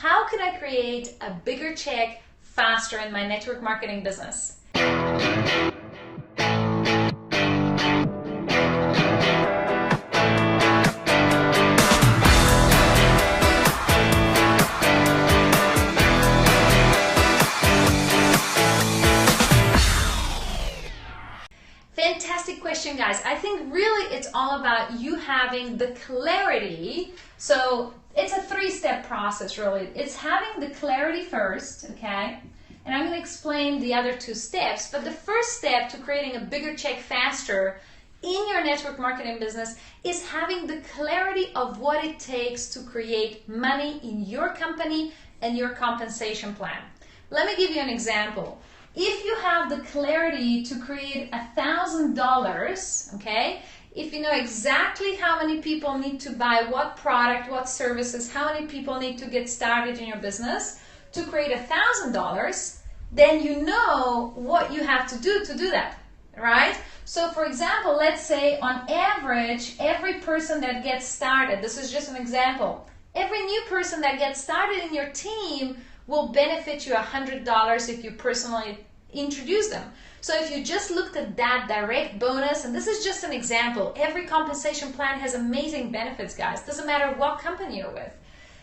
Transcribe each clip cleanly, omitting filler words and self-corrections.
How can I create a bigger check faster in my network marketing business? Fantastic question, guys. I think really it's all about you having the clarity. So it's a three-step process, really. It's having the clarity first, okay? And I'm going to explain the other two steps. But the first step to creating a bigger check faster in your network marketing business is having the clarity of what it takes to create money in your company and your compensation plan. Let me give you an example. If you have the clarity to create $1,000, okay, if you know exactly how many people need to buy what product, what services, how many people need to get started in your business to create $1,000, then you know what you have to do that, right? So for example, let's say on average, every person that gets started, this is just an example, every new person that gets started in your team will benefit you $100 if you personally introduce them. So if you just looked at that direct bonus, and this is just an example, every compensation plan has amazing benefits, guys. Doesn't matter what company you're with.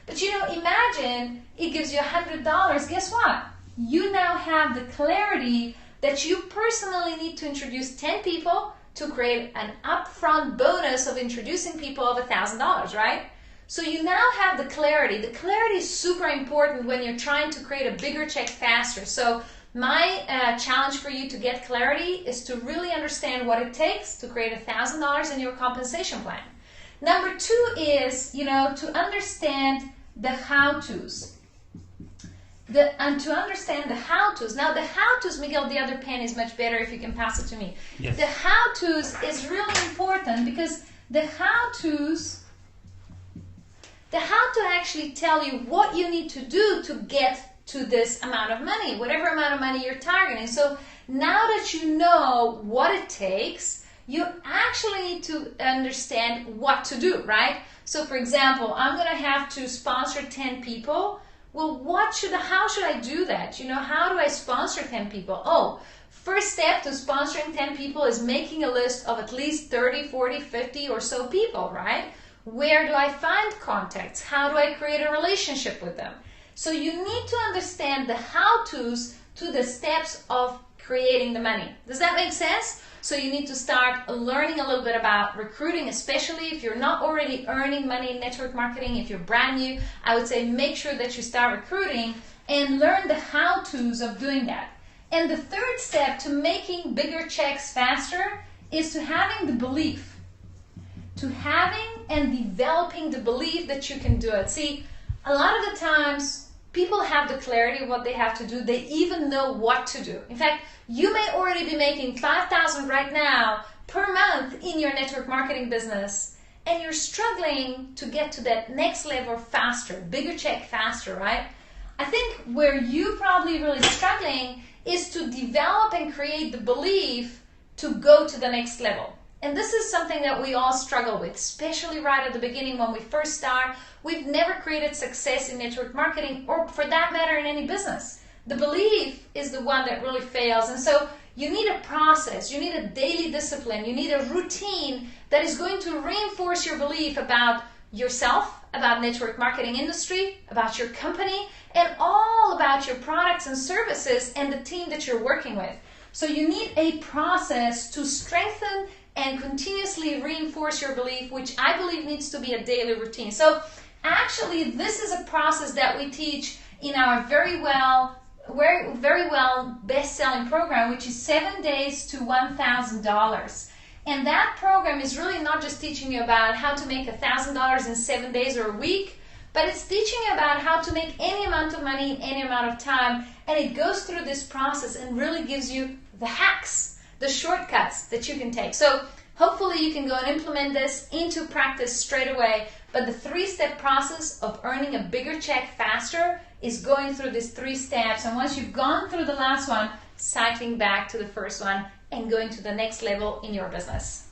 But you know, imagine it gives you $100. Guess what? You now have the clarity that you personally need to introduce 10 people to create an upfront bonus of introducing people of $1,000, right? So you now have the clarity. The clarity is super important when you're trying to create a bigger check faster. So my challenge for you to get clarity is to really understand what it takes to create $1,000 in your compensation plan. Number two is, you know, to understand the how-tos. And to understand the how-tos. Now the how-tos, Miguel, the other pen is much better if you can pass it to me. Yes. The how-tos is really important because the how-tos actually tell you what you need to do to get to this amount of money, whatever amount of money you're targeting. So now that you know what it takes, you actually need to understand what to do, right? So for example, I'm going to have to sponsor 10 people. Well, how should I do that? You know, how do I sponsor 10 people? Oh, first step to sponsoring 10 people is making a list of at least 30, 40, 50 or so people, right? Where do I find contacts? How do I create a relationship with them? So you need to understand the how-tos to the steps of creating the money. Does that make sense? So you need to start learning a little bit about recruiting, especially if you're not already earning money in network marketing. If you're brand new, I would say make sure that you start recruiting and learn the how-tos of doing that. And the third step to making bigger checks faster is to having the belief. To having and developing the belief that you can do it. See, a lot of the times, people have the clarity of what they have to do. They even know what to do. In fact, you may already be making $5,000 right now per month in your network marketing business, and you're struggling to get to that next level faster, bigger check faster, right? I think where you probably really struggling is to develop and create the belief to go to the next level. And this is something that we all struggle with, especially right at the beginning when we first start. We've never created success in network marketing, or for that matter in any business. The belief is the one that really fails. And so you need a process, you need a daily discipline, you need a routine that is going to reinforce your belief about yourself, about network marketing industry, about your company, and all about your products and services and the team that you're working with. So you need a process to strengthen and continuously reinforce your belief, which I believe needs to be a daily routine. So actually, this is a process that we teach in our very well best-selling program, which is 7 days to $1,000. And that program is really not just teaching you about how to make $1,000 in 7 days or a week, but it's teaching you about how to make any amount of money in any amount of time. And it goes through this process and really gives you the hacks, the shortcuts that you can take. So hopefully you can go and implement this into practice straight away. But the three-step process of earning a bigger check faster is going through these 3 steps. And once you've gone through the last one, cycling back to the first one and going to the next level in your business.